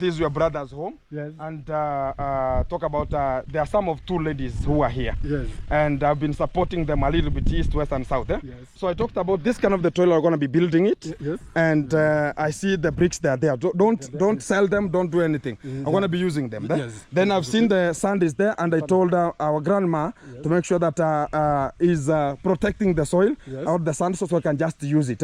This is your brother's home. Yes. And talk about there are some of two ladies who are here. Yes. And I've been supporting them a little bit east, west, and south. Yes. So I talked about this kind of the toilet. We're going to be building it. Yes. And I see the bricks there. Don't sell them. Don't do anything. I'm going to be using them. Yes. Then I've seen the sand is there, and I told our grandma to make sure that is protecting the soil or the sand, so we can just use it.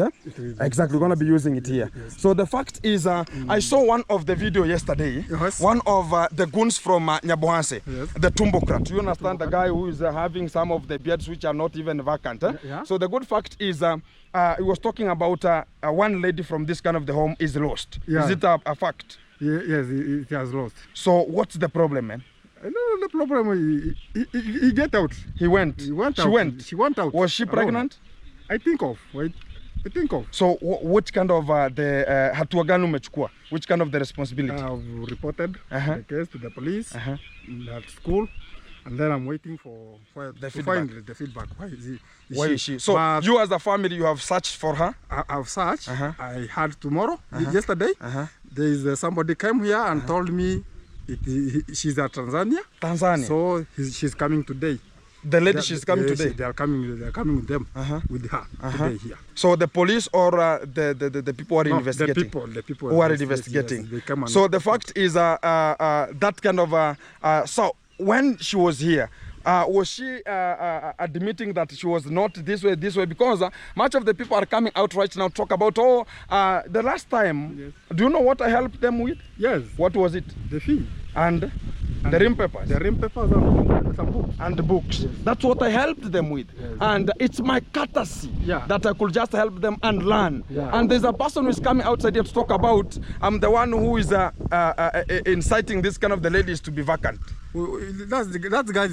Exactly. We're going to be using it here. Yes. So the fact is, I saw one of the video yesterday. Yes. One of the goons from Nyabohanse, Yes. the Tumbocrat. You understand, the guy who is having some of the beards which are not even vacant. Yeah. So the good fact is, he was talking about one lady from this kind of the home is lost. Yeah. Is it a fact? Yes, it has lost. So what's the problem, man? No, the problem he get out. He went. He went She out. went. She went out. Was she pregnant? I think of. Wait. I think of. So what kind of the hatua gani umechukua? Which kind of the responsibility? I've reported the case to the police at school, and then I'm waiting for The to feedback. find the feedback. Where is she? So But you as a family, you have searched for her? I've searched. I had tomorrow, yesterday, there is somebody came here and told me she's at Tanzania. Tanzania. So she's coming today. The lady she's coming today. They are coming. They are coming with them with her today here. So the police or the people are investigating? The people who are investigating. Yes, they come and so the fact is that kind of so when she was here, was she admitting that she was not this way, because much of the people are coming out right now talk about the last time. Do you know what I helped them with? Yes. What was it? The fee. And the rim papers. The rim papers and some books. And the books. Yes. That's what I helped them with. Yes. And it's my courtesy that I could just help them and learn. Yeah. And there's a person who is coming outside here to talk about I'm the one who is inciting this kind of the ladies to be vacant. That guy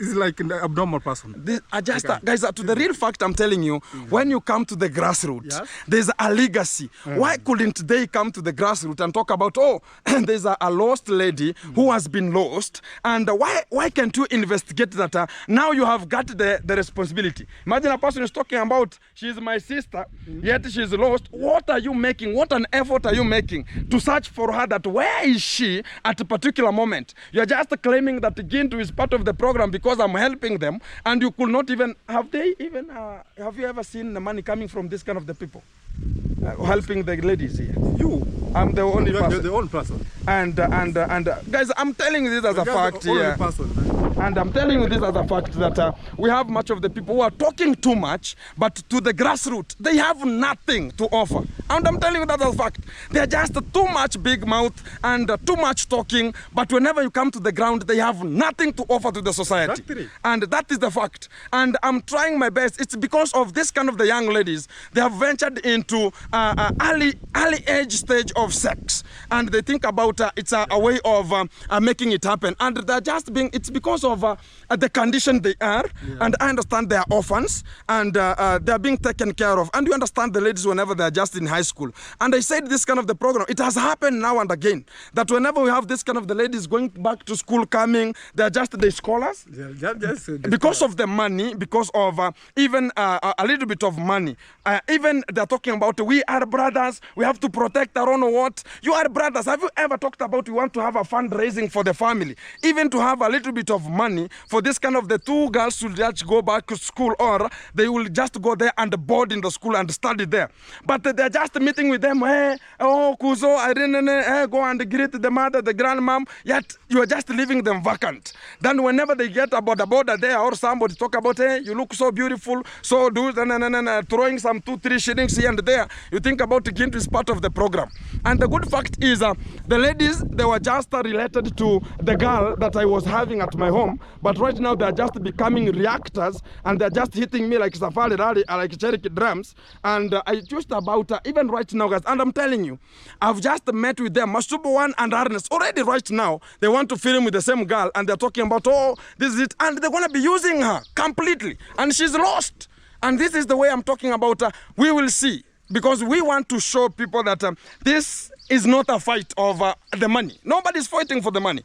is like an abnormal person. This, guys, to the real fact, I'm telling you, when you come to the grassroots, there's a legacy. Why couldn't they come to the grassroots and talk about, there's a lost lady who has been lost, and why can't you investigate that? Now you have got the responsibility. Imagine a person is talking about, she's my sister, yet she's lost. What are you making? What an effort are you making to search for her? That where is she at a particular moment? You're just claiming that Gintu is part of the program because I'm helping them, and you could not even have you ever seen the money coming from this kind of the people helping the ladies here? I'm the only person. You're the only person. And guys, I'm telling you this as a fact here. And I'm telling you this as a fact that we have much of the people who are talking too much, but to the grassroots, they have nothing to offer. And I'm telling you that as a fact. They're just too much big mouth and too much talking, but whenever you come to the ground, they have nothing to offer to the society. Exactly. And that is the fact. And I'm trying my best. It's because of this kind of the young ladies. They have ventured into early age stage of sex. And they think about it's a way of making it happen. And they're just it's because of the condition they are. And I understand they are orphans and they're being taken care of. And you understand the ladies whenever they're just in high school. And I said this kind of the program, it has happened now and again, that whenever we have this kind of the ladies going back to school coming, they're just the scholars. Because of the money, because of even a little bit of money. Even they're talking about we are brothers, we have to protect our own what? You are brothers. Have you ever talked about you want to have a fundraising for the family? Even to have a little bit of money for this kind of the two girls to just go back to school, or they will just go there and board in the school and study there. But they're just meeting with them, hey, oh, Kuzo, I didn't go and greet the mother, the grandmom, yet you are just leaving them vacant. Then whenever they get about the border there or somebody talk about, hey, you look so beautiful, so do, throwing some 2-3 shillings here and there, you think about Gintu is part of the program. And the good fact is the ladies, they were just related to the girl that I was having at my home, but right now they're just becoming reactors and they're just hitting me like Safari Rally, like Cherokee drums. And I just about, even right now, guys, and I'm telling you, I've just met with them, Masubu1 and Ernest. Already right now, they want to film with the same girl and they're talking about, oh, this is it. And they're going to be using her completely. And she's lost. And this is the way I'm talking about, we will see. Because we want to show people that this is not a fight of the money. Nobody's fighting for the money.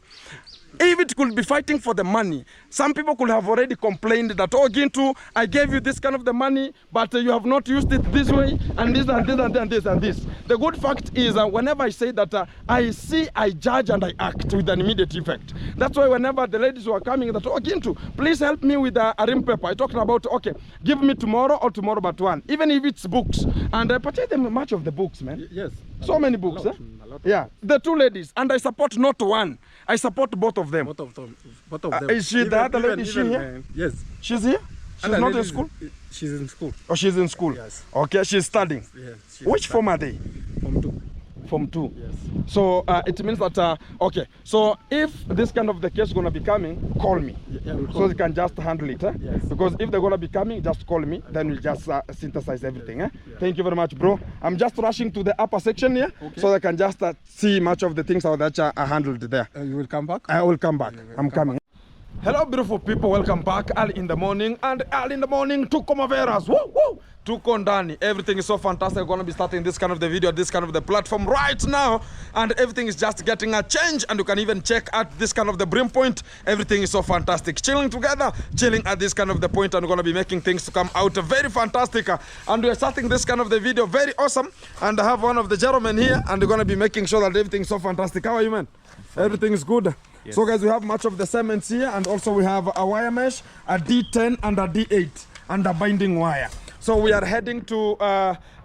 If it could be fighting for the money, some people could have already complained that, oh, Gintu, I gave you this kind of the money, but you have not used it this way, and this, and this, and this, and this. The good fact is, whenever I say that, I see, I judge, and I act with an immediate effect. That's why whenever the ladies were coming, that, oh, Gintu, please help me with a rim paper. I talked about, okay, give me tomorrow or tomorrow but one, even if it's books. And I purchase them much of the books, man. Yes. So many books, a lot. Yeah, the two ladies, and I support not one. I support both of them. Both of them. Is she the other lady? Is she here? Yes. She's here? She's not in school? She's in school. Oh, she's in school? Yes. Okay, she's studying. Yes. Which form are they? Form 2. Form 2. Yes. So it means that, okay, so if this kind of the case is going to be coming, call me. Yeah, we'll call so you can just handle it. Yes. Because if they're going to be coming, just call me. Then we'll just synthesize everything. Thank you very much, bro. I'm just rushing to the upper section here, so I can just see much of the things that are handled there. You will come back? I will come back. I'm coming. Hello, beautiful people. Welcome back early in the morning. And early in the morning, tuko maveras. Woo, woo. Tuko ndani. Everything is so fantastic. We're going to be starting this kind of the video, this kind of the platform right now. And everything is just getting a change. And you can even check at this kind of the brim point. Everything is so fantastic. Chilling together, chilling at this kind of the point. And we're going to be making things to come out very fantastic. And we're starting this kind of the video very awesome. And I have one of the gentlemen here. And we're going to be making sure that everything is so fantastic. How are you, man? Everything is good. Yes. So guys, we have much of the cements here, and also we have a wire mesh, a D10 and a D8 and a binding wire. So we are heading to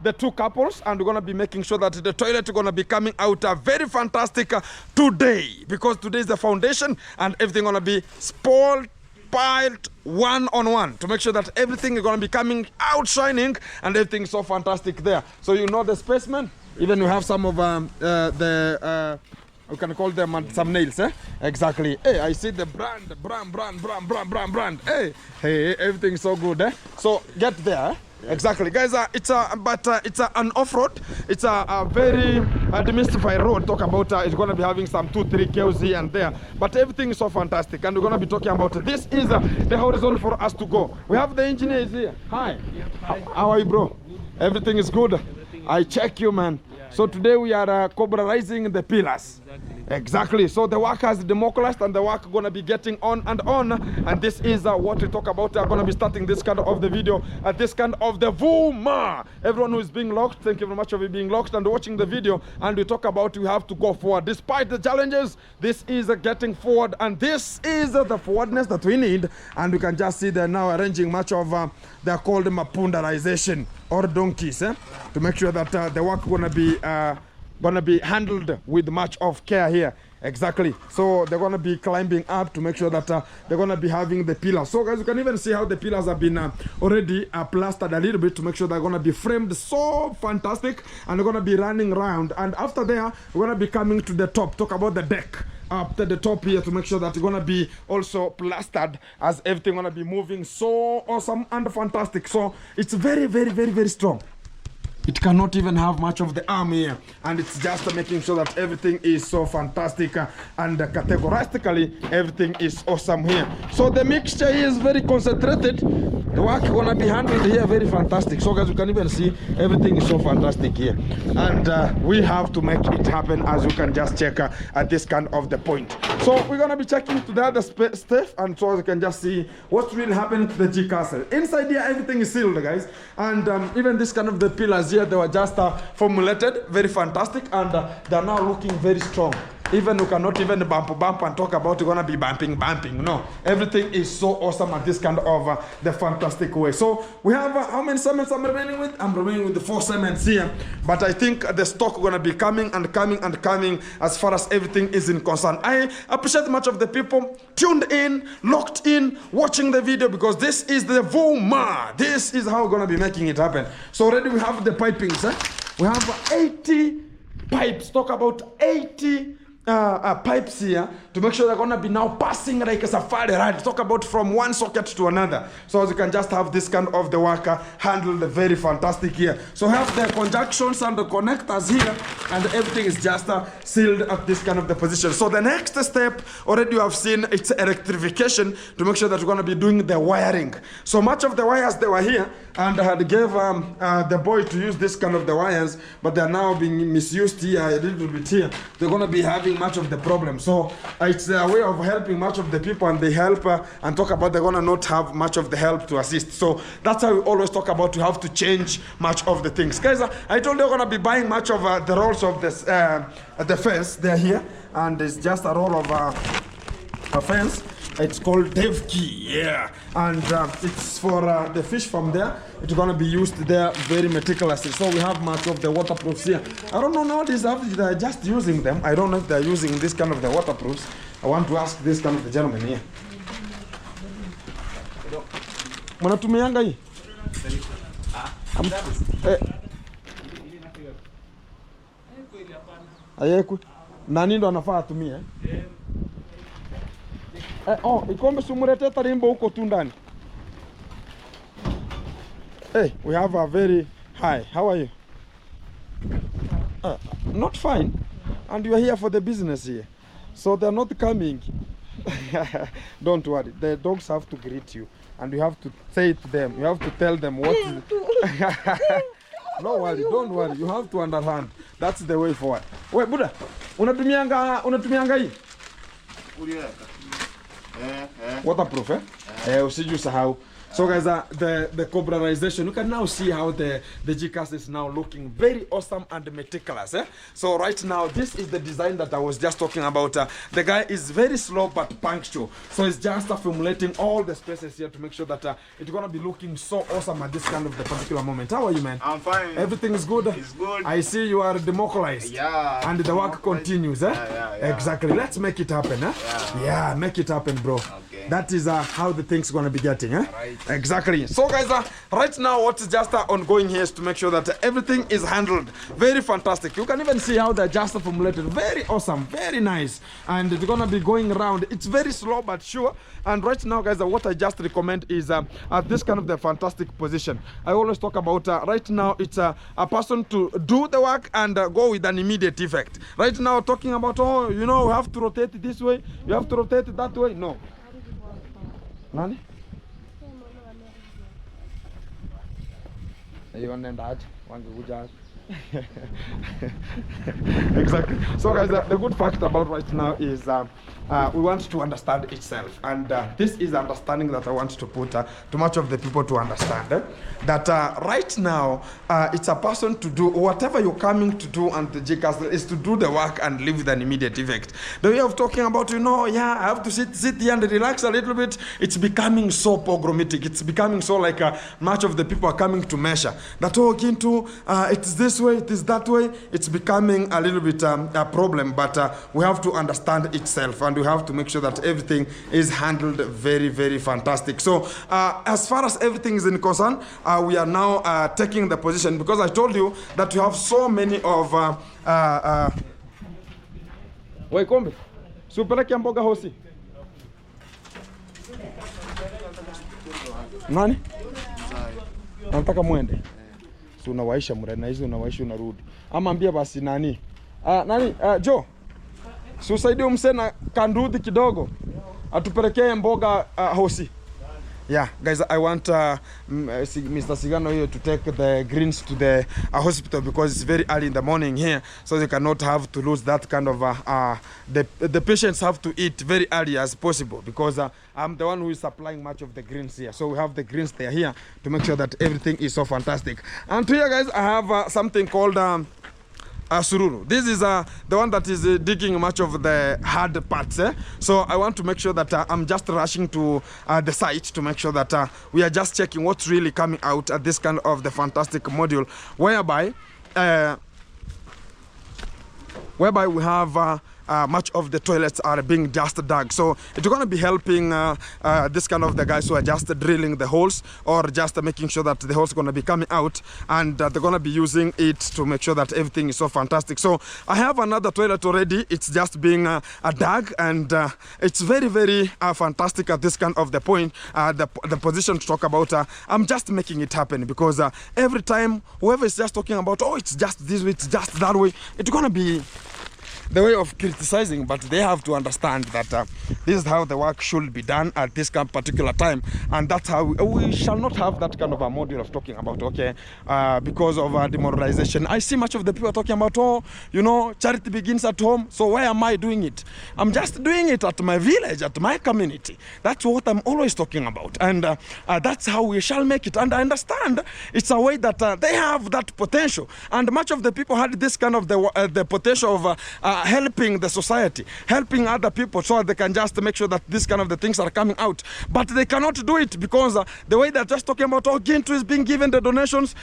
the two couples, and we're going to be making sure that the toilet is going to be coming out very fantastic today, because today is the foundation and everything going to be spoiled, piled one on one to make sure that everything is going to be coming out shining and everything is so fantastic there. So you know the spaceman, even we have some of we can call them some nails, Exactly. Hey, I see the brand. Hey, everything's so good, So get there. Exactly, guys. It's an off-road. It's a very demystified road. Talk about it's going to be having some 2-3 kills here and there, but everything is so fantastic, and we're going to be talking about it. This is the horizon for us to go. We have the engineers here. Hi. Hi. How are you, bro? Everything is good. I check you, man. So today we are cobraizing the pillars. Exactly. So the work has democratized, and the work gonna be getting on. And this is what we talk about. I'm gonna be starting this kind of the video at this kind of the VUMA. Everyone who is being locked, thank you very much for being locked and watching the video. And we talk about we have to go forward despite the challenges. This is getting forward, and this is the forwardness that we need. And we can just see they're now arranging much of they're called mapundarization or donkeys, to make sure that the work gonna be handled with much of care here. Exactly. So they're gonna be climbing up to make sure that they're gonna be having the pillars. So guys, you can even see how the pillars have been already plastered a little bit to make sure they're gonna be framed so fantastic, and they're gonna be running around. And after there, we're gonna be coming to the top, talk about the deck up to the top here to make sure that it's gonna be also plastered, as everything gonna be moving so awesome and fantastic. So it's very, very, very, very strong. It cannot even have much of the arm here, and it's just making sure that everything is so fantastic and categoristically everything is awesome here. So the mixture here is very concentrated. The work gonna be handled here very fantastic. So guys, you can even see everything is so fantastic here, and we have to make it happen, as you can just check at this kind of the point. So we're gonna be checking to the other stuff, and so you can just see what's really happening to the G castle. Inside here, everything is sealed, guys, and even this kind of the pillars here, they were just formulated very fantastic, and they're now looking very strong. Even you cannot even bump and talk about you're gonna be bumping. No, everything is so awesome at this kind of the fantastic way. So we have how many cements I'm remaining with? I'm remaining with the 4 cements here, but I think the stock gonna be coming as far as everything is in concern. I appreciate much of the people tuned in, locked in, watching the video, because this is the VUMA. This is how we're gonna be making it happen. So already we have the pipings. We have 80 pipes. Talk about 80 pipes here to make sure they're gonna be now passing like a safari ride. Talk about from one socket to another. So as you can just have this kind of the worker handled very fantastic here. So have the conjunctions and the connectors here, and everything is just sealed at this kind of the position. So the next step, already you have seen, it's electrification to make sure that we're gonna be doing the wiring. So much of the wires they were here, and I had gave the boy to use this kind of the wires, but they're now being misused here a little bit here. They're gonna be having solving much of the problem. So it's a way of helping much of the people, and they help and talk about they're gonna not have much of the help to assist. So that's how we always talk about. You have to change much of the things, guys. I told you I'm gonna be buying much of the rolls of this the fence. They're here, and it's just a roll of a fence. It's called Devki, yeah, and it's for the fish from there. It's gonna be used there very meticulously. So we have much of the waterproofs here. I don't know nowadays if they're just using them. I don't know if they're using this kind of the waterproofs. I want to ask this kind of the gentleman here. Mnatumianga hii? Ayeku. Nani ndo anafaa atumie? Ikombe sumurete tarimbo huko tu ndani. Hey, we have a very hi. How are you? Not fine. And you are here for the business here. So they're not coming. Don't worry. The dogs have to greet you. And you have to say to them. You have to tell them what is... No worry, don't worry. You have to understand. That's the way forward. Wait, Buddha. Unatumianga hii? Waterproof, usijusahau. So guys, the cobraization, you can now see how the GCAS is now looking very awesome and meticulous. So right now, this is the design that I was just talking about. The guy is very slow but punctual. So it's just formulating all the spaces here to make sure that it's going to be looking so awesome at this kind of the particular moment. How are you, man? I'm fine. Everything is good? It's good. I see you are democratized. Yeah. And the work continues, Yeah. Exactly. Let's make it happen, Yeah, make it happen, bro. Okay. That is how the thing's going to be getting, Right. Exactly. So guys, right now what's just ongoing here is to make sure that everything is handled very fantastic. You can even see how they're just formulated. Very awesome, very nice. And it's gonna be going around. It's very slow but sure. And right now, guys, what I just recommend is at this kind of the fantastic position. I always talk about right now it's a person to do the work and go with an immediate effect. Right now, talking about, oh, you know, we have to rotate it this way, you have to rotate it that way. No. Nani? Exactly. So guys, the good fact about right now is we want to understand itself, and this is understanding that I want to put to much of the people to understand that right now it's a person to do whatever you're coming to do, and the GCAS is to do the work and live with an immediate effect. The way of talking about, you know, yeah, I have to sit here and relax a little bit. It's becoming so pogromatic. It's becoming so like much of the people are coming to measure that, oh, Kintu, it's this way, it is that way. It's becoming a little bit a problem, but we have to understand itself, and we have to make sure that everything is handled very, very fantastic. So as far as everything is in concern, we are now taking the position, because I told you that you have so many of Waikombe, supeleke mboga hosi. Nani? Nataka muende. Si unawaisha mre na hizo unawaisha unarudi. Ama ambia basi nani? Joe. Si usaidie mse na kanduthi kidogo. Atupelekee mboga hosi. Yeah, guys, I want Mr. Sigano here to take the greens to the hospital, because it's very early in the morning here, so they cannot have to lose that kind of the patients have to eat very early as possible, because I'm the one who is supplying much of the greens here. So we have the greens there here to make sure that everything is so fantastic. And here, guys, I have something called sururu. This is the one that is digging much of the hard parts. So I want to make sure that I'm just rushing to the site to make sure that we are just checking what's really coming out at this kind of the fantastic module, whereby we have much of the toilets are being just dug. So it's going to be helping this kind of the guys who are just drilling the holes, or just making sure that the holes are going to be coming out, and they're going to be using it to make sure that everything is so fantastic. So I have another toilet already. It's just being dug, and it's very, very fantastic at this kind of the point, the position to talk about. I'm just making it happen, because every time whoever is just talking about, oh, it's just this way, it's just that way, it's going to be the way of criticizing, but they have to understand that this is how the work should be done at this particular time, and that's how we shall not have that kind of a module of talking about, okay, because of demoralization. I see much of the people talking about, oh, you know, charity begins at home, so why am I doing it? I'm just doing it at my village, at my community. That's what I'm always talking about, and that's how we shall make it. And I understand it's a way that they have that potential, and much of the people had this kind of the potential of helping the society, helping other people, so they can just make sure that this kind of the things are coming out. But they cannot do it because the way they're just talking about, oh, Gintu is being given the donations.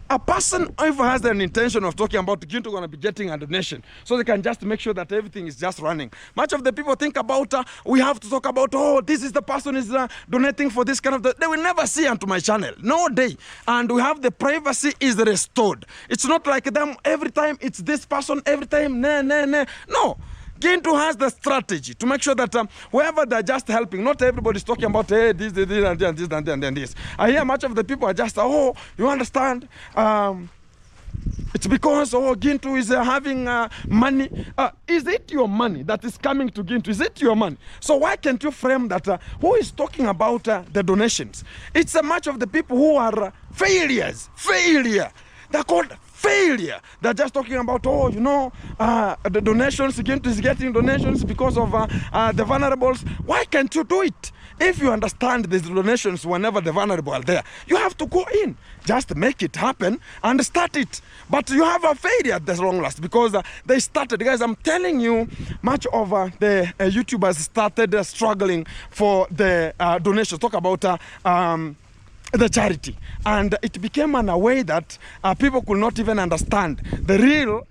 A person ever has an intention of talking about Gintu going to be getting a donation, so they can just make sure that everything is just running. Much of the people think about, we have to talk about, oh, this is the person is donating for this kind of, they will never see onto my channel, no day. And we have the privacy is restored. It's not like them every time it's this person, every time, no. Gintu has the strategy to make sure that whoever they're just helping, not everybody's talking about, hey, this, and this. I hear much of the people are just, oh, you understand, it's because, oh, Gintu is having money. Is it your money that is coming to Gintu? Is it your money? So why can't you frame that, who is talking about the donations? It's much of the people who are failures. They're called failure. They're just talking about, oh, you know, the donations, Gintu is getting donations because of the vulnerables. Why can't you do it? If you understand these donations whenever the vulnerable are there, you have to go in, just make it happen and start it. But you have a failure at the long last because they started. Guys, I'm telling you, much of the YouTubers started struggling for the donations. Talk about the charity, and it became in a way that people could not even understand the real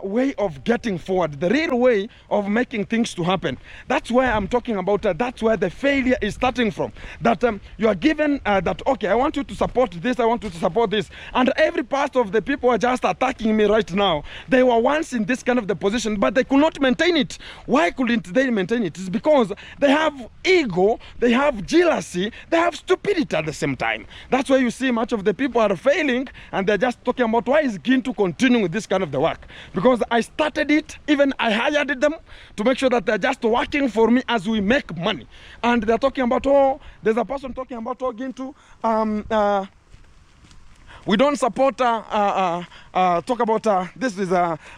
way of getting forward, the real way of making things to happen. That's where I'm talking about, that's where the failure is starting from. That you are given that, okay, I want you to support this, I want you to support this, and every part of the people are just attacking me right now. They were once in this kind of the position, but they could not maintain it. Why couldn't they maintain it? It's because they have ego, they have jealousy, they have stupidity at the same time. That's why you see much of the people are failing, and they're just talking about, why is Gintu continuing with this kind of the work? Because I started it, even I hired them to make sure that they're just working for me as we make money. And they're talking about, oh, there's a person talking about, oh, Gintu, we don't support, talk about, this is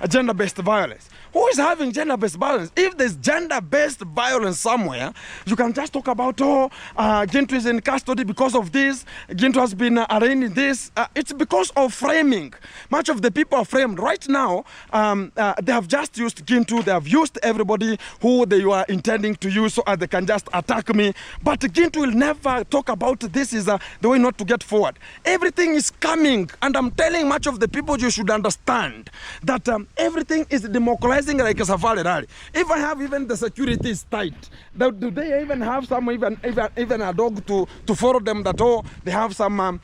gender-based violence. Who is having gender-based violence? If there's gender-based violence somewhere, you can just talk about, oh, Gintu is in custody because of this, Gintu has been arraigned in this. It's because of framing. Much of the people are framed. Right now, they have just used Gintu, they have used everybody who they were intending to use so they can just attack me. But Gintu will never talk about this is the way not to get forward. Everything is coming, and I'm telling much of the people you should understand that everything is democratized like a safari rally. If I have even the security is tight, do they even have some even a dog to follow them that, oh, they have some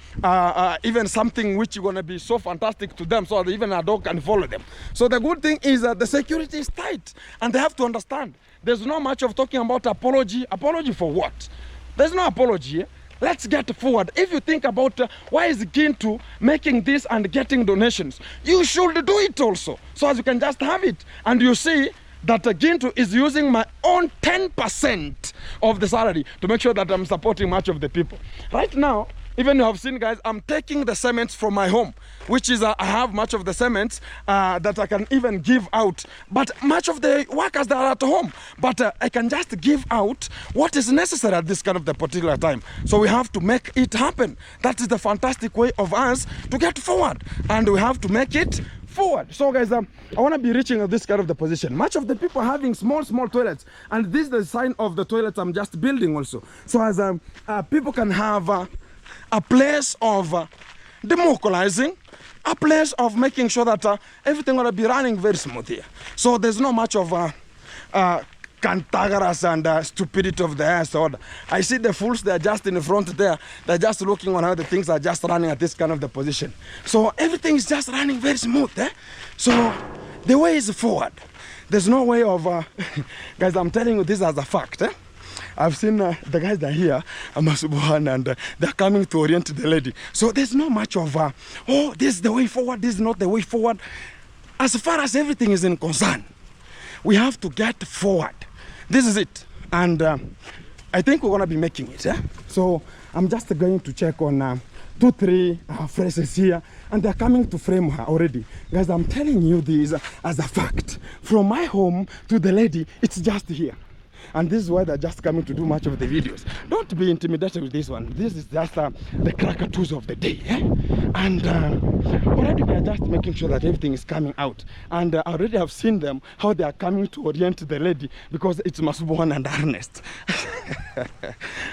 even something which is going to be so fantastic to them so that even a dog can follow them. So the good thing is that the security is tight, and they have to understand there's not much of talking about apology. Apology for what? There's no apology. Let's get forward. If you think about why is Gintu making this and getting donations, you should do it also, so as you can just have it. And you see that Gintu is using my own 10% of the salary to make sure that I'm supporting much of the people. Right now, even you have seen, guys, I'm taking the cements from my home, which is I have much of the cements that I can even give out. But much of the workers that are at home, but I can just give out what is necessary at this kind of the particular time. So we have to make it happen. That is the fantastic way of us to get forward, and we have to make it forward. So guys, I want to be reaching this kind of the position. Much of the people are having small toilets, and this is the sign of the toilets I'm just building also. So as people can have a place of democratizing, a place of making sure that everything will be running very smooth here. So there's not much of cantankerous and stupidity of the ass. I see the fools, they're just in the front there, they're just looking on how the things are just running at this kind of the position. So everything is just running very smooth. So the way is forward. There's no way of, guys, I'm telling you this as a fact. I've seen the guys that are here, Amasubuhan, and they're coming to orient the lady. So there's not much of, oh, this is the way forward, this is not the way forward. As far as everything is in concern, we have to get forward. This is it. And I think we're gonna be making it. So I'm just going to check on 2-3 phrases here, and they're coming to frame her already. Guys, I'm telling you this as a fact. From my home to the lady, it's just here. And this is why they're just coming to do much of the videos. Don't be intimidated with this one. This is just the crackatoos of the day. And already they are just making sure that everything is coming out. And I already have seen them, how they are coming to orient the lady, because it's Masubuwan and Ernest.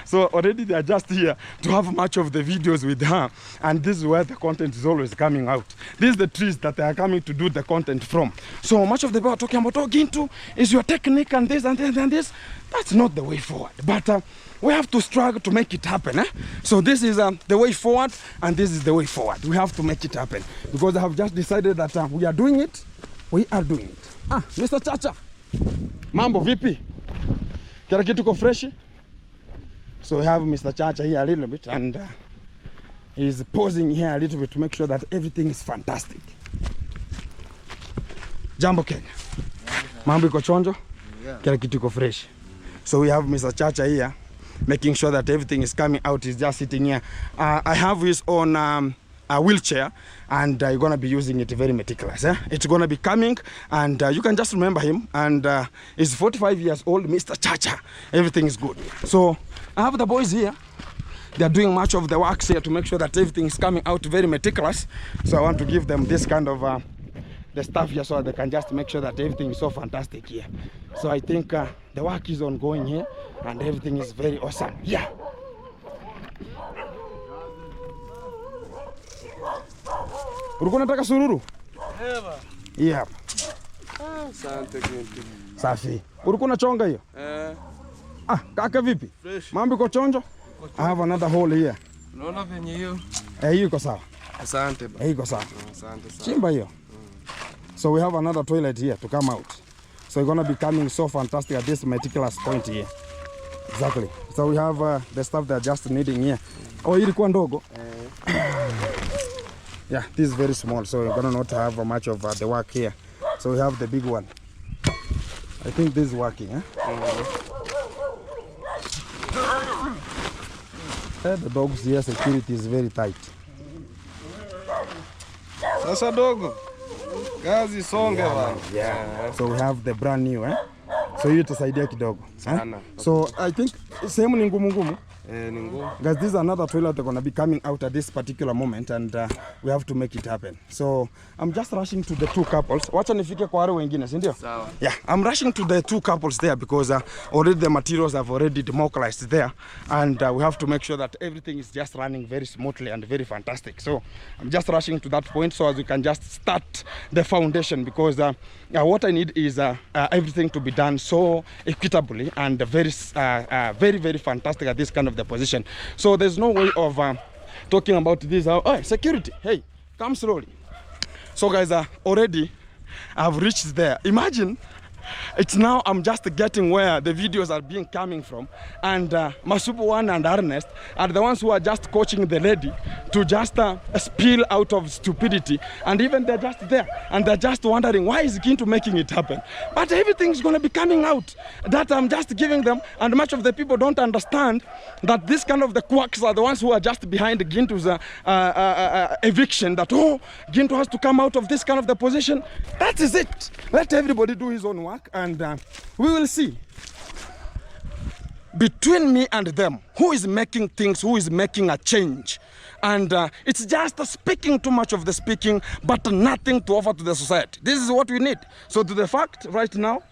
So already they are just here to have much of the videos with her. And this is where the content is always coming out. These are the trees that they are coming to do the content from. So much of the people are talking about, oh, Gintu, is your technique and this and this and this. That's not the way forward. But we have to struggle to make it happen. So this is the way forward, and this is the way forward. We have to make it happen. Because I have just decided that we are doing it. We are doing it. Mr. Chacha. Mambo vipi? Kila kitu ko fresh? So we have Mr. Chacha here a little bit, and he's posing here a little bit to make sure that everything is fantastic. Jambo Kenya. Mambo iko chonjo? Kila kitu ko fresh. So we have Mr. Chacha here, making sure that everything is coming out. He's just sitting here. I have his own a wheelchair, and you're gonna be using it very meticulous. It's gonna be coming, and you can just remember him. And he's 45 years old, Mr. Chacha. Everything is good. So I have the boys here. They're doing much of the works here to make sure that everything is coming out very meticulous. So I want to give them this kind of the stuff here, so they can just make sure that everything is so fantastic here. So I think the work is ongoing here, and everything is very awesome. Yeah. Ulikuwa unataka sururu? Yeah. Asante Gintu. Safi. Ulikuwa unachonga hiyo? Kaka vipi? Fresh. Mambo iko chonjo? I have another hole here. Unaona venye hiyo? Hiyo iko sawa. Asante ba. Iko sawa. Asante sana. Chimba hiyo. So we have another toilet here to come out. So we're gonna be coming so fantastic at this meticulous point here. Exactly. So we have the stuff they're just needing here. Oh, hii ilikuwa ndogo. Yeah, this is very small, so we're gonna not have much of the work here. So we have the big one. I think this is working, The dogs here, security is very tight. Sasa dogo. Kazi songe bana. Yeah. So we have the brand new, So hiyo itasaidia kidogo. So I think sehemu ni ngumu ngumu. Guys, this is another toilet that's going to be coming out at this particular moment, and we have to make it happen. So I'm just rushing to the two couples. Wacha nifike kwa wale wengine, si ndio? Sawa. Yeah, I'm rushing to the two couples there because already the materials have already democratized there, and we have to make sure that everything is just running very smoothly and very fantastic. So I'm just rushing to that point so as we can just start the foundation, because what I need is everything to be done so equitably and very very fantastic at this kind of the position. So there's no way of talking about this. Oh, security, hey, come slowly. So guys, already I've reached there. Imagine it's now I'm just getting where the videos are being coming from, and Masubuwan and Ernest are the ones who are just coaching the lady to just spill out of stupidity, and even they're just there and they're just wondering why is Gintu making it happen. But everything's going to be coming out that I'm just giving them, and much of the people don't understand that this kind of the quacks are the ones who are just behind Gintu's eviction, that oh, Gintu has to come out of this kind of the position. That is it. Let everybody do his own work, and we will see between me and them who is making things, who is making a change. And it's just speaking too much of the speaking, but nothing to offer to the society. This is what we need. So to the fact right now,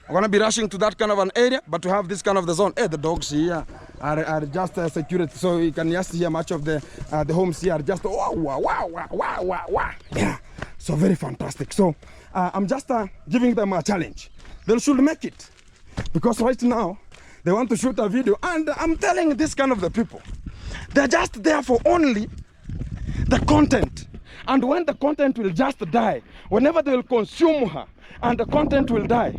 I'm gonna be rushing to that kind of an area, but to have this kind of the zone. The dogs here are just security, so you can just hear much of the homes here are just wow, wow, wow, wow, wow, wow. Yeah, so very fantastic. So I'm just giving them a challenge. They should make it, because right now they want to shoot a video, and I'm telling this kind of the people, they're just there for only the content. And when the content will just die, whenever they will consume her and the content will die,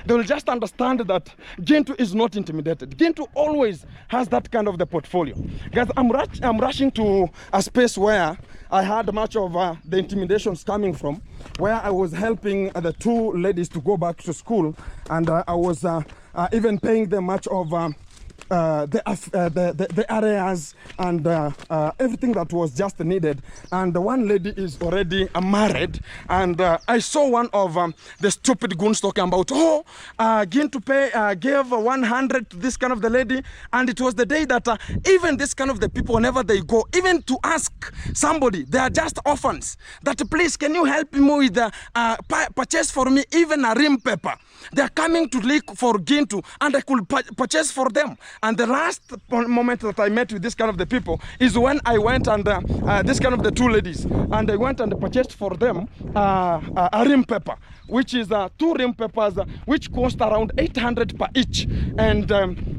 they will just understand that Gintu is not intimidated. Gintu always has that kind of the portfolio. Guys, I'm rushing to a space where I had much of the intimidations coming from, where I was helping the two ladies to go back to school, and I was even paying them much of the areas and everything that was just needed. And the one lady is already married, and I saw one of the stupid goons talking about, oh, Gintu gave 100 to this kind of the lady, and it was the day that even this kind of the people, whenever they go, even to ask somebody, they are just orphans, that please can you help me with purchase for me even a rim paper. They are coming to look for Gintu, and I could purchase for them. And the last moment that I met with this kind of the people is when I went and this kind of the two ladies, and I went and purchased for them a rim paper, which is 2 rim papers, which cost around 800 per each. And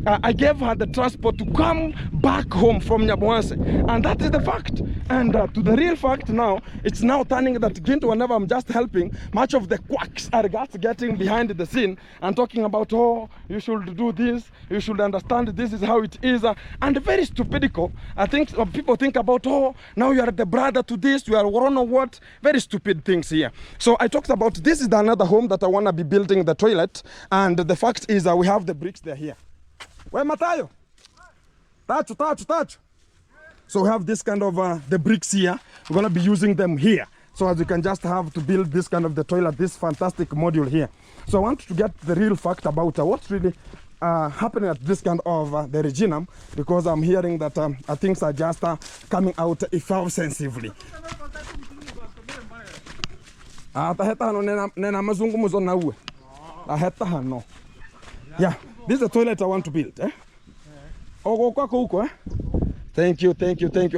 I gave her the transport to come back home from Nyabohanse. And that is the fact. And to the real fact now, it's now turning that Gintu, whenever I'm just helping, much of the quacks are just getting behind the scene and talking about, oh, you should do this, you should understand this is how it is. And very stupidical. I think people think about, oh, now you are the brother to this, you are one or what. Very stupid things here. So I talked about, this is another home that I want to be building the toilet. And the fact is we have the bricks, they're here. Where Matayo? Touch. So we have this kind of the bricks here. We're going to be using them here. So as you can just have to build this kind of the toilet, this fantastic module here. So I want to get the real fact about what's really happening at this kind of the Reginam, because I'm hearing that things are just coming out offensively. Yeah, this is the toilet I want to build. Thank you.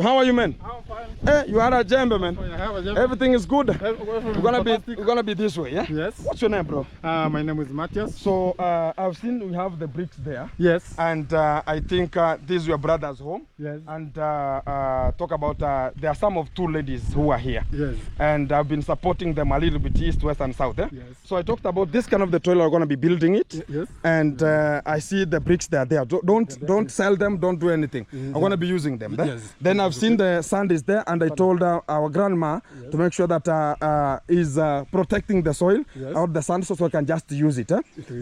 How are you, man? I'm fine. Hey, you are a gentleman. Oh, yeah, Everything is good. We're gonna be this way, yeah? Yes. What's your name, bro? My name is Matthias. So I've seen we have the bricks there. Yes. And I think this is your brother's home. Yes. And talk about there are some of 2 ladies who are here. Yes. And I've been supporting them a little bit east, west, and south. Eh? Yes. So I talked about this kind of the toilet. We're gonna be building it. Yes. And I see the bricks there. Don't sell them. Don't do anything. I'm gonna be using them. Yes. Then I've seen the sand is there, and I told our grandma to make sure that is protecting the soil or the sand, so we can just use it.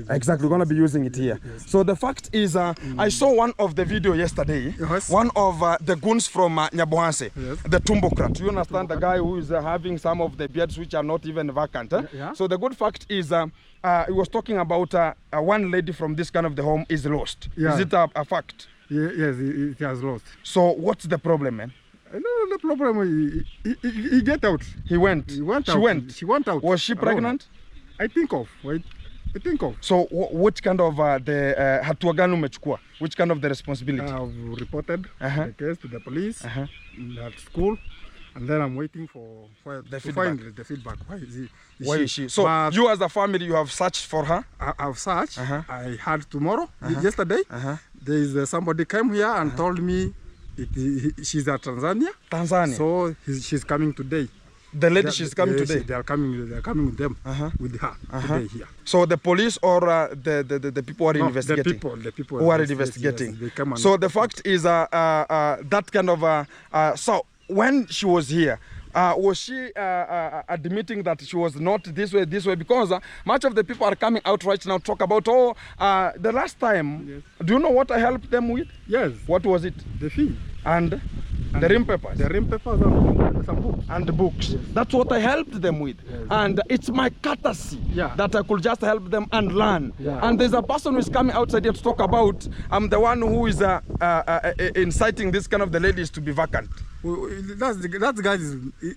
Exactly, we're gonna be using it here. Yes. So the fact is, I saw one of the video yesterday. Yes. One of the goons from Nyabohanse, yes. the Tumbocrat. You understand, the guy who is having some of the beards which are not even vacant. Yeah. So the good fact is, he was talking about one lady from this kind of the home is lost. Yeah. Is it a fact? Yes, it has lost. So what's the problem, man? No, the problem he get out. He went. He went She out. went. She went out. Was she pregnant? I think of. Wait. I think of. So which kind of the hatua gani umechukua? Which kind of the responsibility? I've reported the case to the police at school, and then I'm waiting for the feedback. Find the feedback. Why Is she? So but you as a family, you have searched for her? I've searched. I had tomorrow, yesterday, there is somebody came here and told me she's at Tanzania. Tanzania. So she's coming today. The lady she's coming today. They are coming with them with her today here. So the police or the people are investigating. The people who are investigating. Yes, they come and so the fact is that kind of so when she was here, was she admitting that she was not this way, because much of the people are coming out right now talk about, the last time, do you know what I helped them with? Yes. What was it? The fee. And the rim papers. The rim papers and some books. And the books. Yes. That's what I helped them with. Yes. And it's my courtesy that I could just help them and learn. Yeah. And there's a person who is coming outside here to talk about, I'm the one who is inciting this kind of the ladies to be vacant. That guy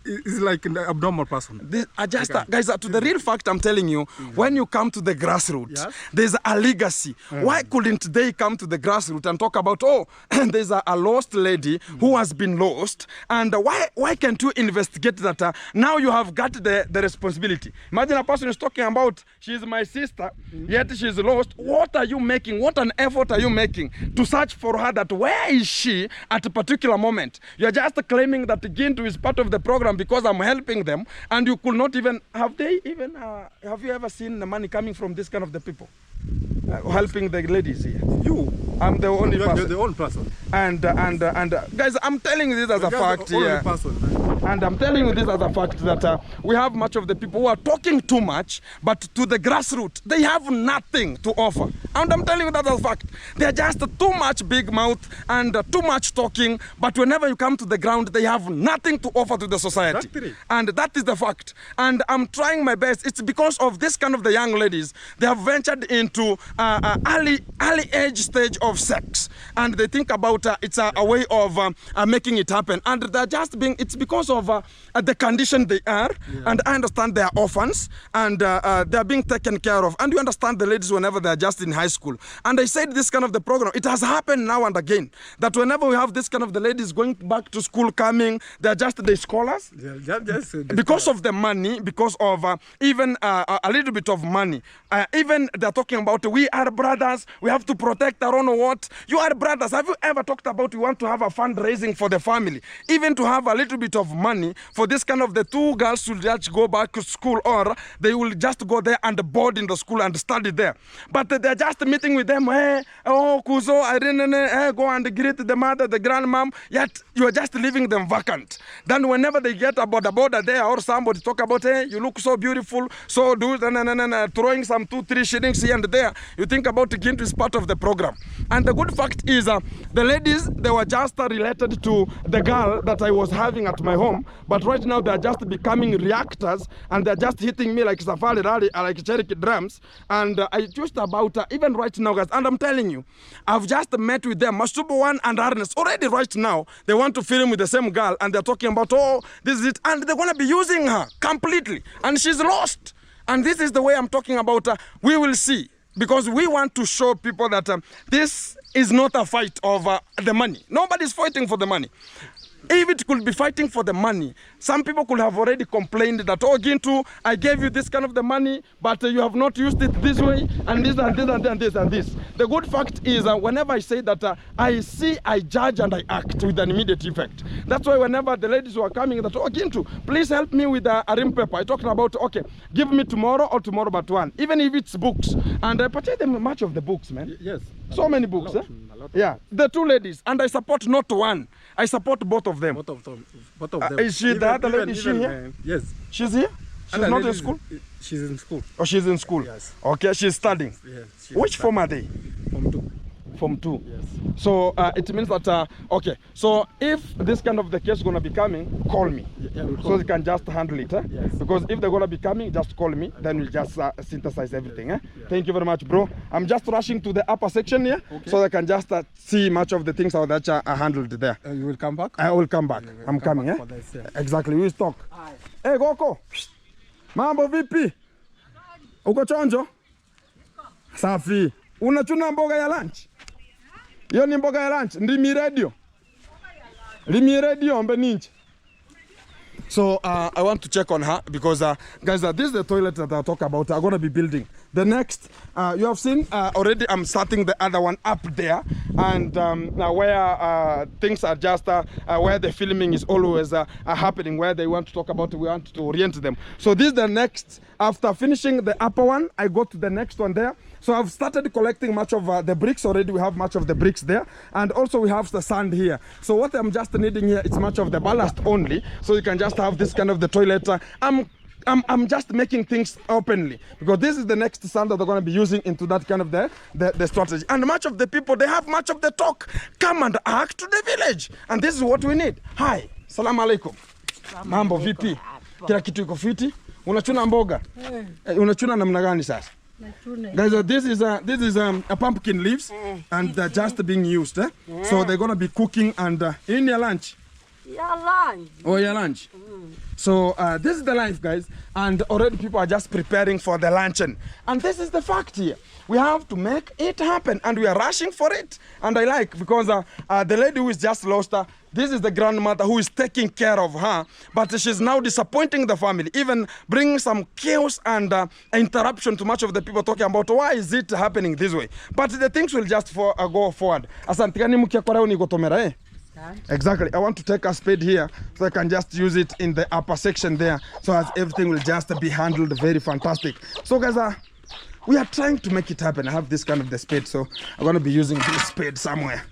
is like an abnormal person. Guys, to the real fact, I'm telling you, when you come to the grassroots, there's a legacy. Why couldn't they come to the grassroots and talk about, there's a lost lady who has been lost, and why can't you investigate that? Now you have got the responsibility. Imagine a person is talking about, she's my sister, yet she's lost. What are you making? What an effort are you making to search for her? That where is she at a particular moment? You're just just claiming that Gintu is part of the program because I'm helping them, and you could not even, have you ever seen the money coming from this kind of the people? Helping the ladies here. You. I'm the only person. You're the only person. And guys, I'm telling you this as a fact the only here. person. And I'm telling you this as a fact that we have much of the people who are talking too much, but to the grassroots, they have nothing to offer. And I'm telling you that as a fact. They're just too much big mouth and too much talking, but whenever you come to the ground, they have nothing to offer to the society. Exactly. And that is the fact. And I'm trying my best. It's because of this kind of the young ladies, they have ventured into early age stage of sex. And they think about it's a way of making it happen. And they're just being, it's because of the condition they are. Yeah. And I understand they are orphans and they're being taken care of. And you understand the ladies whenever they're just in high school. And I said this kind of the program, it has happened now and again, that whenever we have this kind of the ladies going back to school coming, they're just the scholars. Yeah, Because of the money, because of even a little bit of money. Even they're talking about we are brothers, we have to protect our own what. You are brothers. Have you ever talked about you want to have a fundraising for the family? Even to have a little bit of money for this kind of the two girls to just go back to school, or they will just go there and board in the school and study there. But they're just meeting with them, hey, oh, Kuzo, Irene, go and greet the mother, the grandmom, yet you are just leaving them vacant. Then whenever they get about the border there or somebody talk about, hey, you look so beautiful, so do, throwing some 2-3 shillings here and there, you think about Gintu is part of the program. And the good fact is the ladies, they were just related to the girl that I was having at my home, but right now they're just becoming reactors and they're just hitting me like Safari Rally, like Cherokee drums. And I just about, even right now guys, and I'm telling you, I've just met with them, Masubu One and Ernest, already right now, they want to film with the same girl and they're talking about, oh, this is it, and they're gonna be using her completely, and she's lost. And this is the way I'm talking about, we will see. Because we want to show people that this is not a fight over the money. Nobody's fighting for the money. If it could be fighting for the money, some people could have already complained that, oh, Gintu, I gave you this kind of the money, but you have not used it this way, and this, and this, and this, and this. The good fact is, whenever I say that, I see, I judge, and I act with an immediate effect. That's why whenever the ladies were coming, that, oh, Gintu, please help me with a rim paper. I talked about, okay, give me tomorrow or tomorrow but one, even if it's books. And I purchased them much of the books, man. Yes. So many books, yeah, the two ladies, and I support not one, I support both of them. Both of them. Is she the other lady? Is she here? Yes. She's here? She's not in school? She's in school. Oh, she's in school? Yes. Okay, she's studying. Yes. Which form are they? Form 2. Form 2. Yes. So it means that, okay, so if this kind of the case is going to be coming, call me. Yeah, so you can just handle it. Yes. Because if they're going to be coming, just call me. Then we'll just synthesize everything. Yeah. Thank you very much, bro. I'm just rushing to the upper section here, so they can just see much of the things that are handled there. You will come back? I will come back. I'm coming. For this, yeah. Exactly, we'll talk. Hey, Goko. Mambo vipi? Uko chonjo? Safi. Unachuna mboga ya lunch? Hiyo ni mboga ya lunch. Ndimi radio. Ndimi radio mbe ninja. So I want to check on her because guys, this is the toilet that I talk about. I'm gonna be building the next. You have seen already. I'm starting the other one up there, and where things are just where the filming is always happening. Where they want to talk about, we want to orient them. So this is the next. After finishing the upper one, I go to the next one there. So I've started collecting much of the bricks already. We have much of the bricks there, and also we have the sand here. So what I'm just needing here is much of the ballast only, so you can just have this kind of the toilet. I'm just making things openly because this is the next sand that they're going to be using into that kind of the strategy. And much of the people, they have much of the talk. Come and act to the village, and this is what we need. Hi, salamu alaikum. Mambo vipi? Kila kitu iko fiti? Unachuna mboga? Unachuna namna gani sasa? Guys, this is a pumpkin leaves, and they're just being used. So they're gonna be cooking and in your lunch. Yeah, lunch. Oh, your lunch. So this is the life, guys, and already people are just preparing for the luncheon. And this is the fact here. We have to make it happen, and we are rushing for it. And I like because the lady who is just lost her. This is the grandmother who is taking care of her, but she's now disappointing the family, even bringing some chaos and interruption to much of the people talking about why is it happening this way. But the things will just go forward. Asante kani mkia kwa leo niko tomera Exactly. I want to take a spade here so I can just use it in the upper section there, so as everything will just be handled very fantastic. So guys, we are trying to make it happen. I have this kind of the spade, so I'm going to be using this spade somewhere.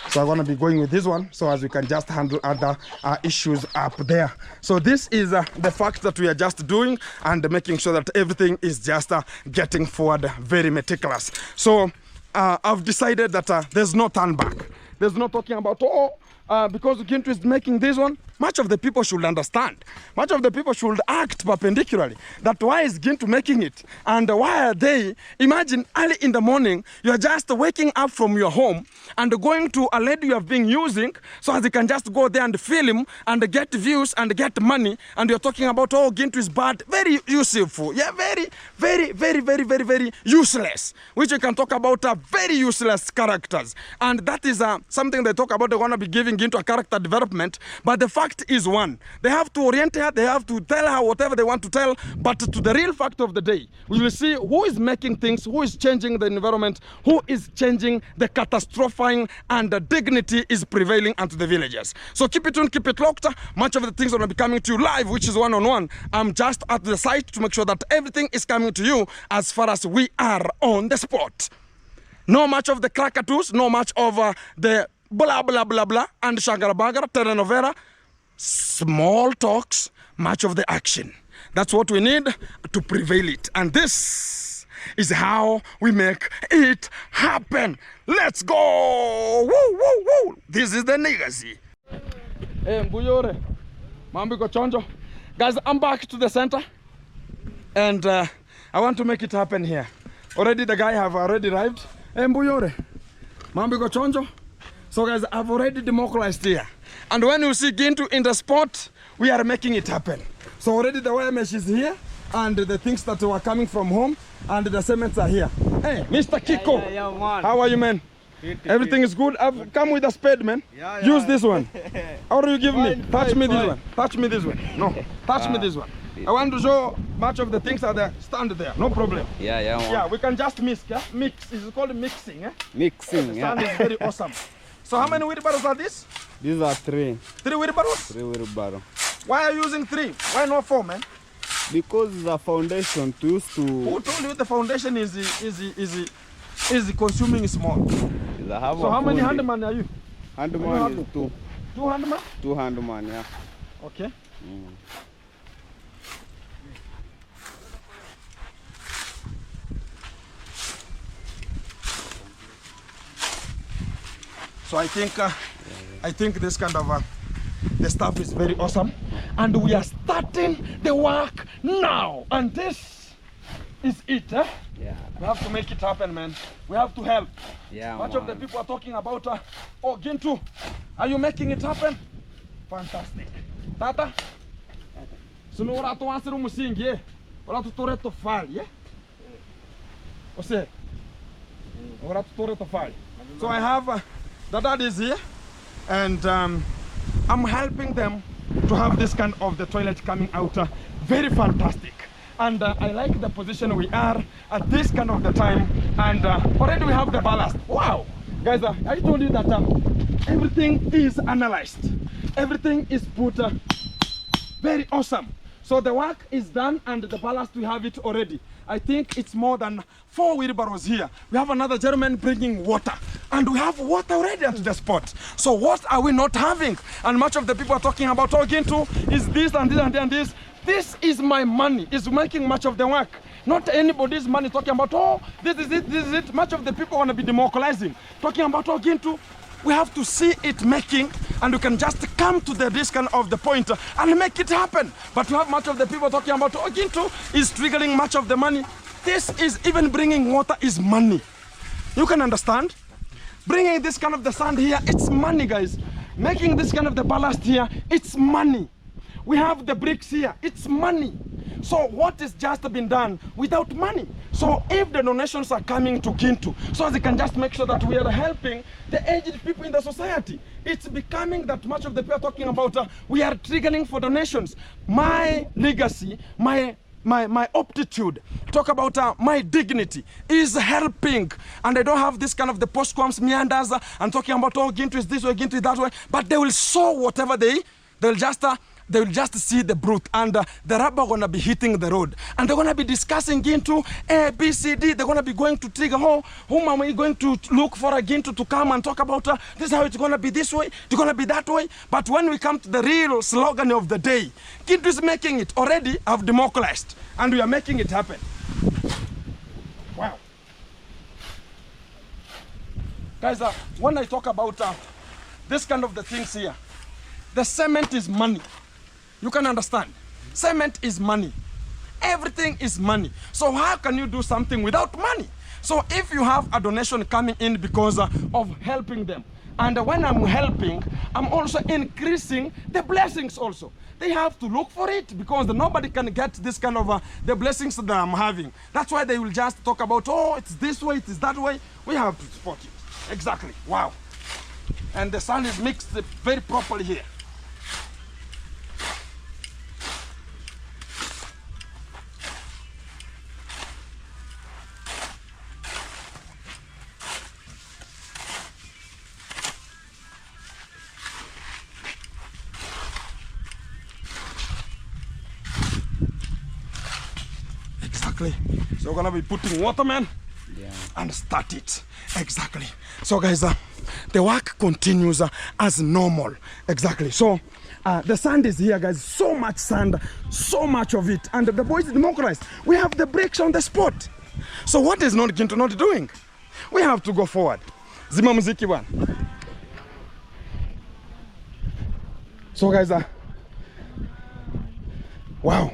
So I'm going to be going with this one, so as we can just handle other issues up there. So this is the fact that we are just doing and making sure that everything is just getting forward very meticulous. So I've decided that there's no turn back. There's no talking about, because Gintu is making this one. Much of the people should understand. Much of the people should act perpendicularly. That why is Gintu making it? And why are they? Imagine early in the morning, you're just waking up from your home and going to a lady you have been using so as you can just go there and film and get views and get money. And you're talking about, Gintu is bad. Very useful. Yeah, very, very, very, very, very, very useless. Which you can talk about very useless characters. And that is something they talk about. They're going to be giving Gintu a character development. But the fact is one, they have to orient her, they have to tell her whatever they want to tell, but to the real fact of the day, we will see who is making things, who is changing the environment, who is changing the catastrophing, and the dignity is prevailing unto the villagers. So keep it tuned, keep it locked. Much of the things are going to be coming to you live, which is one-on-one. I'm just at the site to make sure that everything is coming to you as far as we are on the spot. No much of the crackatus, no much of the blah blah blah blah and shagara-bagara, telenovela. Small talks, much of the action. That's what we need to prevail it. And this is how we make it happen. Let's go! Woo, woo, woo! This is the legacy. Hey, Mbuyore. Mambiko Chonjo. Guys, I'm back to the center. And I want to make it happen here. Already the guy have already arrived. Hey, Mbuyore. Mambiko Chonjo. So guys, I've already democratized here. And when you see Gintu in the spot, we are making it happen. So already the wire mesh is here, and the things that were coming from home, and the cements are here. Hey, Mr. Kiko, man. How are you, man? Everything is good? I've come with a spade, man. Use this one. Or you give me? Touch me this one. Touch me this one. No, touch me this one. I want to show much of the things are there. Stand there, no problem. Yeah, we can just mix, yeah? Mix, it's called mixing, eh? mixing. The stand is very awesome. So how many wheelbarrows are these? These are 3 wheelbarrows? 3 wheelbarrow. Why are you using 3? Why not 4, man? Because the foundation to use to. Who told you the foundation is consuming small? So how many handman are you? Handman is 2. 2 handman? 2 handman, yeah. Okay. So I think this kind of the stuff is very awesome, and we are starting the work now. And this is it, eh? Yeah. We have to make it happen, man. We have to help. Yeah. Much of the people are talking about, Gintu, are you making it happen? Fantastic. Tata, sunu ora tu ansiru musingi, eh? Ora tu tore to fal, yeah? Ose, ora tu tore to fal. So I have. The dad is here, and I'm helping them to have this kind of the toilet coming out very fantastic. And I like the position we are at this kind of the time, and already we have the ballast. Wow, guys, I told you that everything is analyzed, everything is put very awesome. So the work is done, and the ballast we have it already. I think it's more than 4 wheelbarrows here. We have another gentleman bringing water, and we have water already at the spot. So what are we not having? And much of the people are talking about Gintu is this and this and this. This is my money. It's making much of the work. Not anybody's money talking about, this is it, this is it. Much of the people want to be democratizing. Talking about Gintu, we have to see it making, and we can just come to the discount of the point and make it happen. But we have much of the people talking about Gintu is triggering much of the money. This is even bringing water is money. You can understand? Bringing this kind of the sand here, it's money, guys. Making this kind of the ballast here, it's money. We have the bricks here, it's money. So what is just been done without money? So if the donations are coming to Gintu, so they can just make sure that we are helping the aged people in the society. It's becoming that much of the people are talking about, we are triggering for donations. My legacy, my my aptitude, talk about my dignity is helping. And I don't have this kind of the postquams meanders and talking about, oh, Gintu is this way, Gintu is that way. But they will show whatever they'll just see the brute, and the rubber gonna be hitting the road, and they're gonna be discussing Gintu A, B, C, D. They're gonna be going to trigger whom am I going to look for a Gintu to come and talk about this is how it's gonna be this way, it's gonna be that way. But when we come to the real slogan of the day, Gintu is making it already. I've democratized, and we are making it happen. Wow, guys, when I talk about this kind of the things here, the cement is money. You can understand. Cement is money. Everything is money. So how can you do something without money? So if you have a donation coming in because of helping them, and when I'm helping, I'm also increasing the blessings also. They have to look for it because nobody can get this kind of the blessings that I'm having. That's why they will just talk about, oh, it's this way, it is that way. We have to support it. Exactly. Wow. And the sand is mixed very properly here. So we're gonna be putting water, man, and start it. Exactly. So guys, the work continues as normal. Exactly. So the sand is here, guys. So much sand, so much of it, and the boys democratized. We have the brakes on the spot. So what is not Gintu not doing? We have to go forward. Zima muziki one. So guys, wow,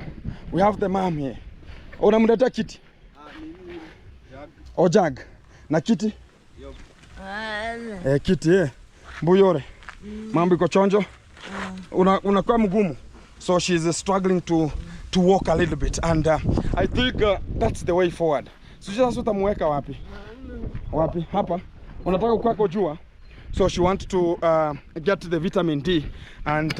we have the mom here. Unamleta kiti? O jag. Na kiti? Kiti Mbuyore. Mambo iko chonjo. Unakuwa mgumu. So she's struggling to walk a little bit, and I think that's the way forward. So sasa utamweka wapi? Wapi? Hapa. Unataka kukaa jua. So she wants to get the vitamin D, and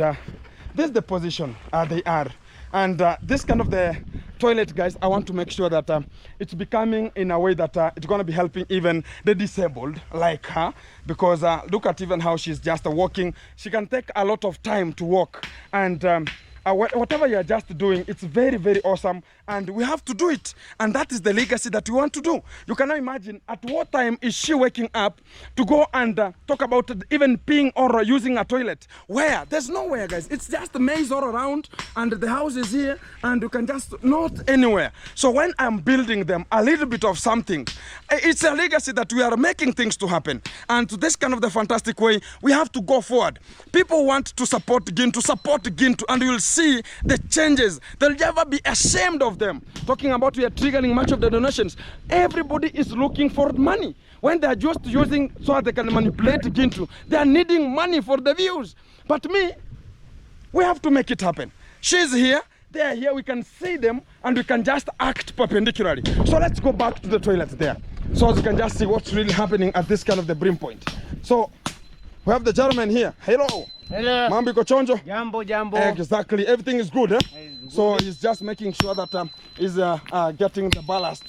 this is the position they are. And this kind of the toilet, guys, I want to make sure that it's becoming in a way that it's going to be helping even the disabled like her, because look at even how she's just walking. She can take a lot of time to walk, and whatever you are just doing, it's very, very awesome, and we have to do it. And that is the legacy that we want to do. You cannot imagine at what time is she waking up to go and talk about even peeing or using a toilet. Where? There's nowhere, guys. It's just a maze all around, and the house is here, and you can just not anywhere. So when I'm building them a little bit of something, it's a legacy that we are making things to happen. And to this kind of the fantastic way, we have to go forward. People want to support Gintu, and you will see the changes. They'll never be ashamed of them. Talking about we are triggering much of the donations. Everybody is looking for money. When they are just using so they can manipulate Gintu, they are needing money for the views. But me, we have to make it happen. She's here, they are here, we can see them, and we can just act perpendicularly. So let's go back to the toilet there, so as you can just see what's really happening at this kind of the brim point. So we have the gentleman here. Hello. Hello. Mambo iko chonjo? Jambo, jambo. Exactly. Everything is good, eh? Good. So he's just making sure that he's getting the ballast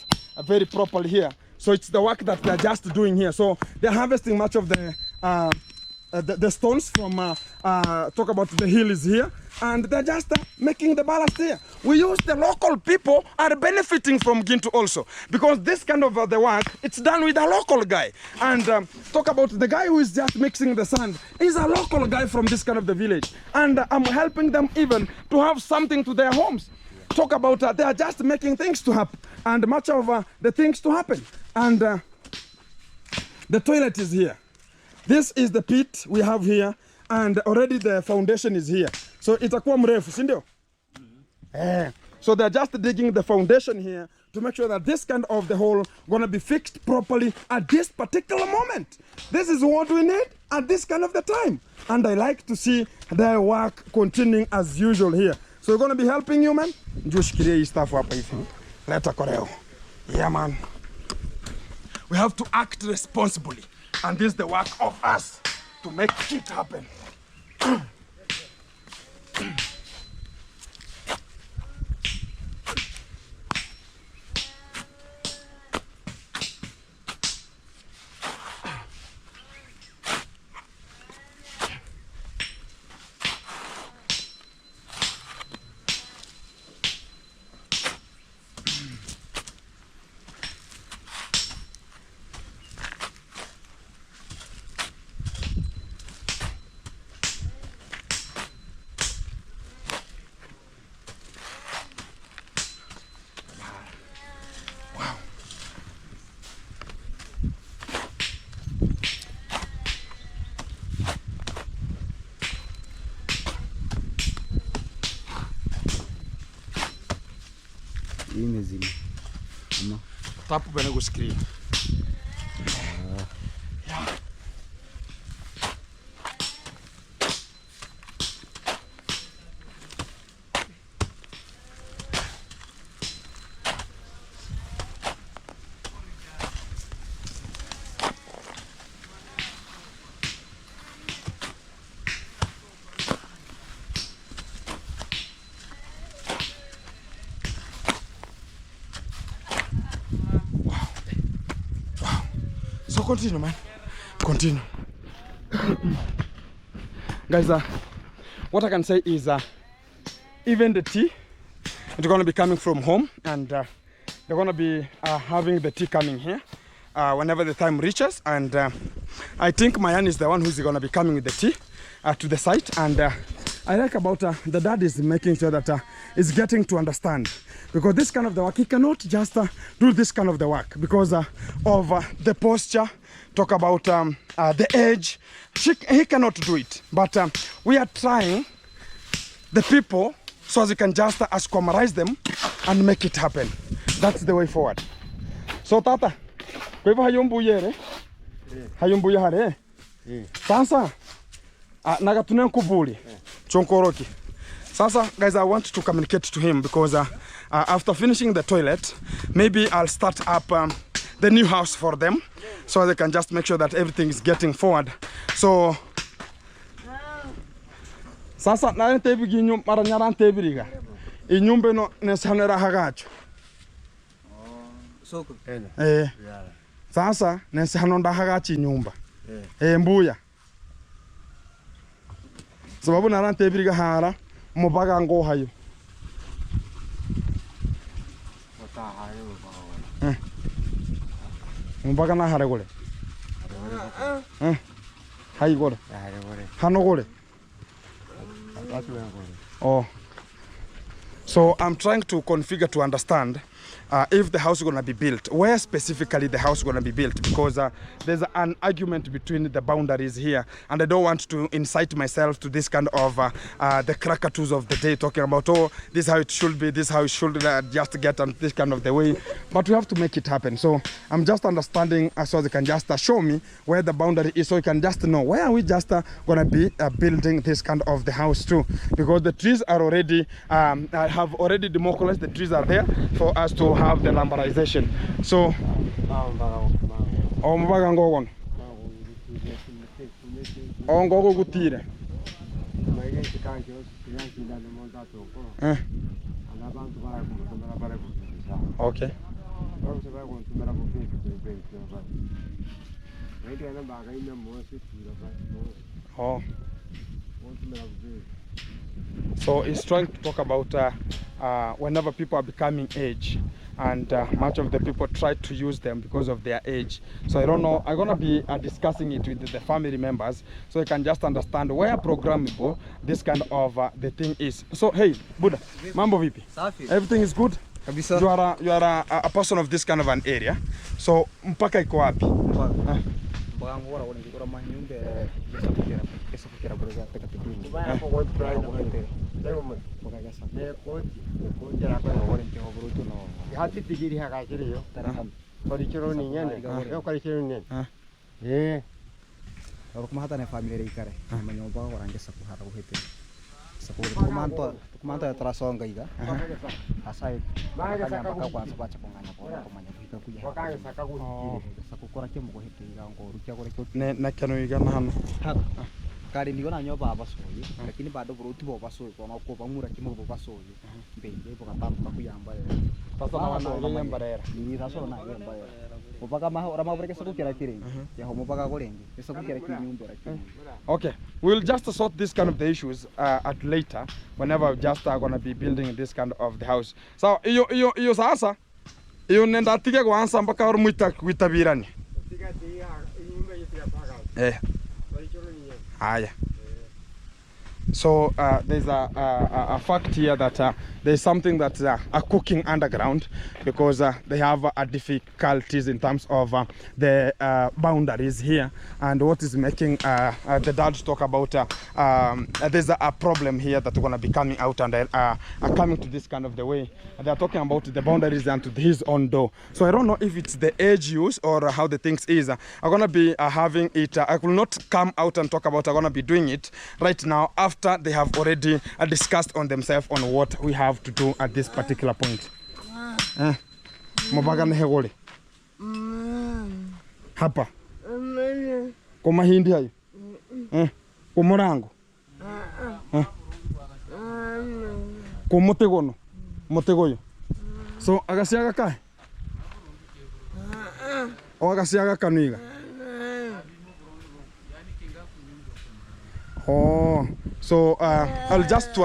very properly here. So it's the work that they're just doing here. So they're harvesting much of the stones from talk about the hill is here, and they're just making the ballast here. We use the local people are benefiting from Gintu also, because this kind of the work, it's done with a local guy. And talk about the guy who is just mixing the sand. He's a local guy from this kind of the village, and I'm helping them even to have something to their homes. Talk about they are just making things to happen, and much of the things to happen. And the toilet is here. This is the pit we have here, and already the foundation is here. So itakuwa mrefu, si ndio? So they're just digging the foundation here to make sure that this kind of the hole gonna be fixed properly at this particular moment. This is what we need at this kind of the time. And I like to see their work continuing as usual here. So we're gonna be helping you, man. Just create stuff hapa hivi. Leta koreo. Yeah, man. We have to act responsibly. And this is the work of us to make it happen. Imezima. Tapu bene go screen. So continue, man. Continue. Guys, what I can say is even the tea, it's going to be coming from home, and they're going to be having the tea coming here whenever the time reaches. And I think Mayan is the one who's going to be coming with the tea to the site. And I like about the dad is making sure that he's getting to understand, because this kind of the work, he cannot just do this kind of the work because of the posture, talk about the age. He cannot do it, but we are trying the people so as you can just acclimatize them and make it happen. That's the way forward. So tata, kwa hivyo hayumbuye re? Hayumbuye hare? Sasa nagatune nkubuli chonkoroki. Sasa guys, I want to communicate to him because after finishing the toilet, maybe I'll start up the new house for them so they can just make sure that everything is getting forward. So sasa na tebigi nyum maranyara tebiriga inyumbe no nesanera hagacho soko sasa nesanonda hagachi nyumba mbuya sababu nara tebiriga hara mubaga ngo hayo mubaga na hare gole hayi gole hano gole. Oh, so I'm trying to configure to understand if the house is going to be built, where specifically the house is going to be built, because there's an argument between the boundaries here, and I don't want to incite myself to this kind of the crackatoos of the day, talking about, oh, this is how it should be, this is how it should just get, and this kind of the way, but we have to make it happen. So I'm just understanding so they can just show me where the boundary is, so you can just know where are we just going to be building this kind of the house too, because the trees are already, I have already demobilized, the trees are there for us to have the lumberization. So mbaga ngogon ngogo gutire okay. Oh, so he's trying to talk about whenever people are becoming age, and much of the people try to use them because of their age. So I don't know, I'm gonna be discussing it with the family members so you can just understand where programmable this kind of the thing is. So hey Buddha, mambo vipi? Everything is good? kabisa. You are a person of this kind of an area, so mpaka iko wapi? Na kano igana hano kari ndio na nyoba abasoye lakini bado buruti bo basoye kwa ko bamura kimo bo basoye mbenge bo katambuka kuyamba sasa na wana yamba rera ni raso na yamba upaka ma ora mabureke saku kira kire ya homo paka gorenge saku kira kire nyumba rakini. Okay, we'll just sort this kind of the issues at later whenever we just are going to be building this kind of the house. So iyo sasa iyo nenda tige kwanza mpaka ora muita kuitabirani haya. So there's a fact here that there's something that are cooking underground because they have difficulties in terms of the boundaries here, and what is making the dad talk about there's a problem here that going to be coming out and coming to this kind of the way. They're talking about the boundaries and to his own door. So I don't know if it's the age use or how the things is. I'm going to be having it. I will not come out and talk about. I'm going to be doing it right now after they have already discussed on themselves on what we have to do at this particular point. Mabaga nehegole. Hapa. Kwa mahindi hayo. Kwa morango. Kwa motegono. Motegoyo. So agasiaga kai. O agasiaga kanuiga. Oh, so I will just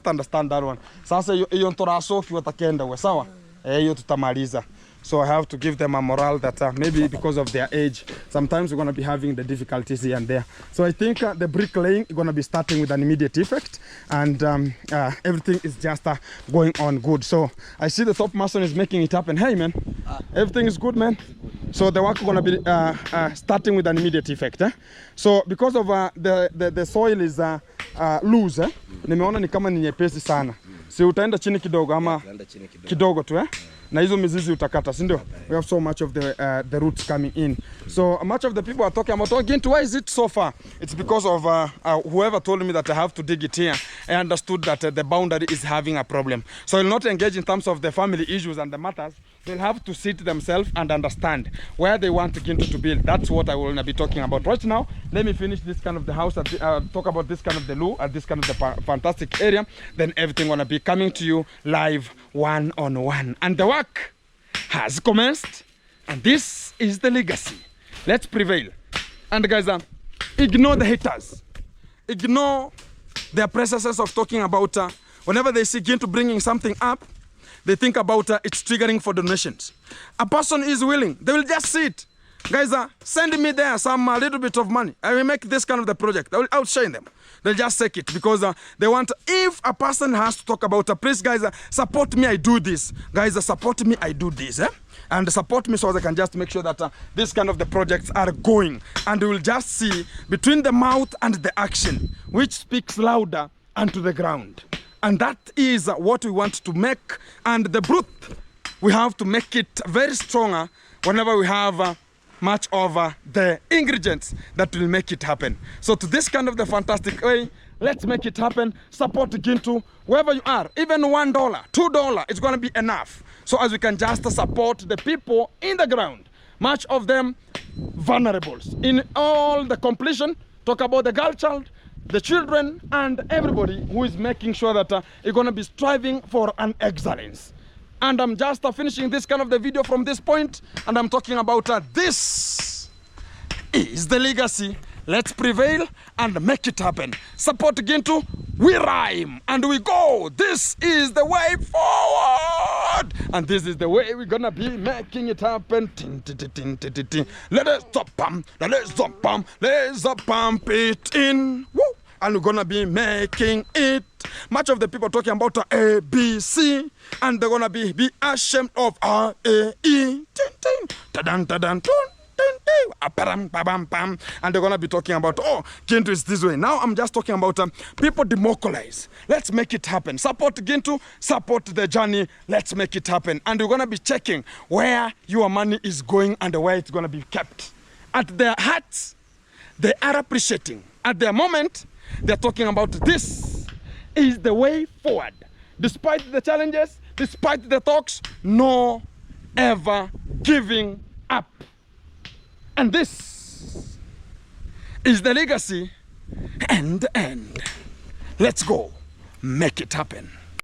understand that one. Sasa hiyo ntoraso kiwa takenda we sawa. Hiyo tutamaliza. So I have to give them a morale that maybe because of their age, sometimes we're going to be having the difficulties here and there. So I think the bricklaying is going to be starting with an immediate effect, and everything is just going on good. So I see the top mason is making it happen. Hey man, everything is good, man. So the work is going to be starting with an immediate effect. So because of the soil is loose, nimeona ni kama ni nyepesi sana. Si utaenda chini kidogo ama kidogo tu na hizo mizizi utakata, si ndio? We have so much of the roots coming in. So much of the people are talking about, again, why is it so far? It's because of whoever told me that I have to dig it here. I understood that the boundary is having a problem. So I will not engage in terms of the family issues and the matters. They'll have to sit themselves and understand where they want Gintu to build. That's what I will be talking about. Right now, let me finish this kind of the house, talk about this kind of the loo, at this kind of the fantastic area. Then everything gonna be coming to you live one-on-one. And the work has commenced, and this is the legacy. Let's prevail. And guys, ignore the haters. Ignore their predecessors of talking about whenever they see Gintu bringing something up, they think about it's triggering for donations. A person is willing, they will just see it. Guys, send me there some little bit of money. I will make this kind of the project. I will outshine them. They'll just take it because they want, if a person has to talk about, please guys, support me, I do this. Guys, support me, I do this. And support me so they can just make sure that this kind of the projects are going. And we will just see between the mouth and the action, which speaks louder and to the ground. And that is what we want to make. And the truth, we have to make it very stronger whenever we have much of the ingredients that will make it happen. So to this kind of the fantastic way, let's make it happen. Support Gintu wherever you are. Even $1, $2, it's going to be enough. So as we can just support the people in the ground, much of them vulnerables. In all the completion, talk about the girl child, the children, and everybody who is making sure that you're going to be striving for an excellence. And I'm just finishing this kind of the video from this point, and I'm talking about this is the legacy. Let's prevail and make it happen. Support Gintu, we rhyme and we go. This is the way forward, and this is the way we're gonna be making it happen. Let us pump it in. Woo! And we're gonna be making it. Much of the people talking about A, B, C, and they're gonna be ashamed of R, A, E, and they're gonna be talking about, oh, Gintu is this way. Now I'm just talking about people democratize. Let's make it happen. Support Gintu, support the journey. Let's make it happen. And we're gonna be checking where your money is going and where it's gonna be kept. At their hearts, they are appreciating. At their moment, they're talking about this is the way forward. Despite the challenges, despite the talks, no ever giving up. And this is the legacy and the end. Let's go make it happen.